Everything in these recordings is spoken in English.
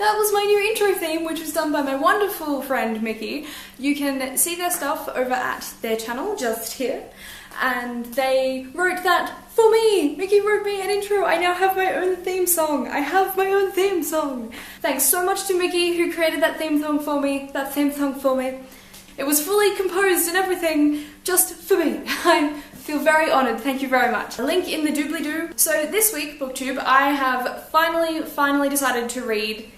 that was my new intro theme, which was done by my wonderful friend Mickey. You can see their stuff over at their channel, just here. And they wrote that for me! Mickey wrote me an intro! I now have my own theme song! I have my own theme song! Thanks so much to Mickey who created that theme song for me. It was fully composed and everything just for me. I feel very honoured, thank you very much. A link in the doobly-doo. So this week, BookTube, I have finally decided to read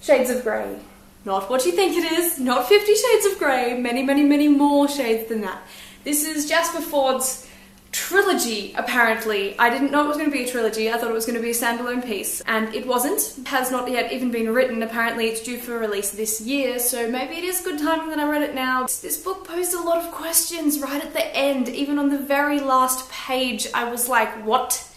Shades of Grey. Not what you think it is, not 50 Shades of Grey, many more shades than that. This is Jasper Fforde's trilogy, apparently. I didn't know it was going to be a trilogy, I thought it was going to be a standalone piece, and it wasn't. It has not yet even been written. Apparently it's due for release this year, so maybe it is good timing that I read it now. This book posed a lot of questions right at the end. Even on the very last page, I was like, what?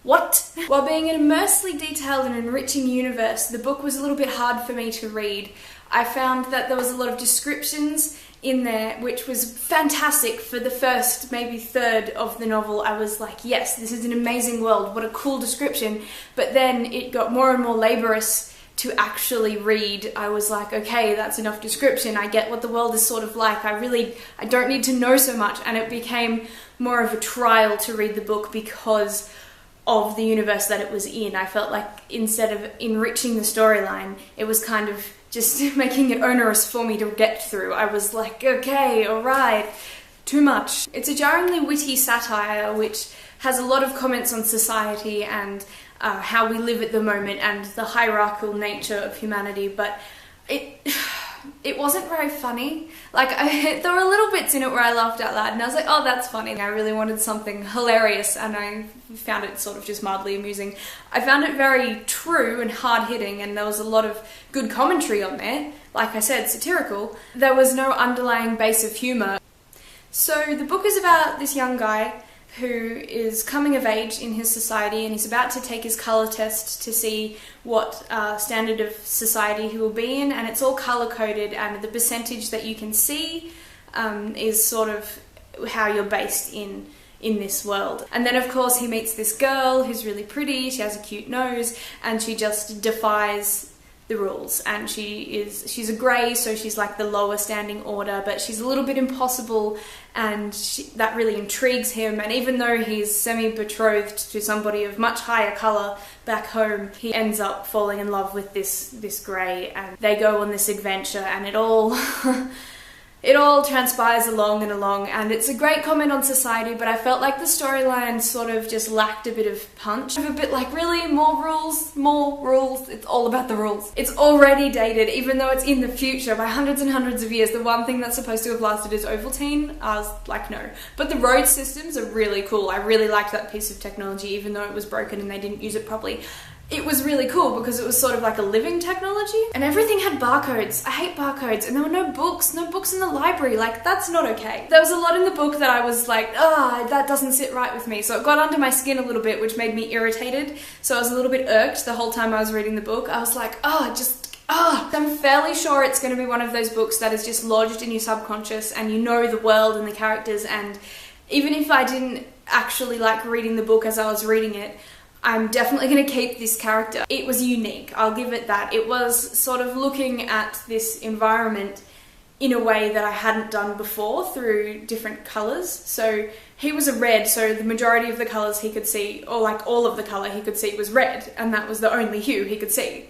What? While being an immensely detailed and enriching universe, the book was a little bit hard for me to read. I found that there was a lot of descriptions in there, which was fantastic for the first, maybe third of the novel. I was like, yes, this is an amazing world, what a cool description. But then it got more and more laborious to actually read. I was like, okay, that's enough description. I get what the world is sort of like. I don't need to know so much. And it became more of a trial to read the book because of the universe that it was in. I felt like instead of enriching the storyline, it was kind of just making it onerous for me to get through. I was like, okay, alright, too much. It's a jarringly witty satire which has a lot of comments on society and how we live at the moment and the hierarchical nature of humanity, but it wasn't very funny. Like, there were little bits in it where I laughed out loud and I was like, oh, that's funny. I really wanted something hilarious and I found it sort of just mildly amusing. I found it very true and hard-hitting, and there was a lot of good commentary on there. Like I said, satirical. There was no underlying base of humour. So the book is about this young guy who is coming of age in his society, and he's about to take his colour test to see what standard of society he will be in, and it's all colour-coded, and the percentage that you can see is sort of how you're based in this world. And then of course he meets this girl who's really pretty, she has a cute nose, and she just defies the rules, and she's a grey, so she's like the lower standing order, but she's a little bit impossible, and that really intrigues him. And even though he's semi-betrothed to somebody of much higher colour back home, he ends up falling in love with this grey, and they go on this adventure, and it all it all transpires along, and it's a great comment on society, but I felt like the storyline sort of just lacked a bit of punch. I'm a bit like, really? More rules? It's all about the rules. It's already dated, even though it's in the future by hundreds and hundreds of years. The one thing that's supposed to have lasted is Ovaltine. I was like, no. But the road systems are really cool. I really liked that piece of technology, even though it was broken and they didn't use it properly. It was really cool because it was sort of like a living technology, and everything had barcodes. I hate barcodes, and there were no books in the library. Like, that's not okay. There was a lot in the book that I was like, that doesn't sit right with me. So it got under my skin a little bit, which made me irritated. So I was a little bit irked the whole time I was reading the book. I was like, I'm fairly sure it's going to be one of those books that is just lodged in your subconscious, and you know the world and the characters, and even if I didn't actually like reading the book as I was reading it, I'm definitely going to keep this character. It was unique, I'll give it that. It was sort of looking at this environment in a way that I hadn't done before through different colours. So he was a red, so the majority of the colours he could see, or like all of the colour he could see was red, and that was the only hue he could see,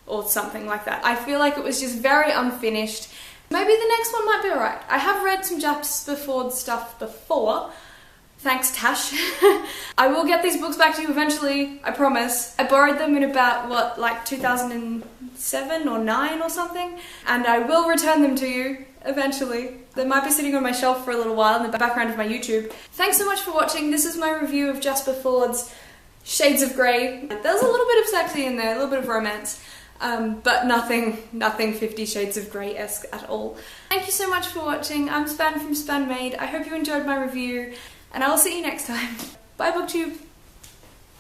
or something like that. I feel like it was just very unfinished. Maybe the next one might be alright. I have read some Jasper Fforde stuff before. Thanks, Tash. I will get these books back to you eventually, I promise. I borrowed them in about, what, like 2007 or 9 or something? And I will return them to you eventually. They might be sitting on my shelf for a little while in the background of my YouTube. Thanks so much for watching. This is my review of Jasper Fforde's Shades of Grey. There's a little bit of sexy in there, a little bit of romance. But nothing 50 Shades of Grey-esque at all. Thank you so much for watching. I'm Span from Spanmade. I hope you enjoyed my review, and I will see you next time. Bye, BookTube!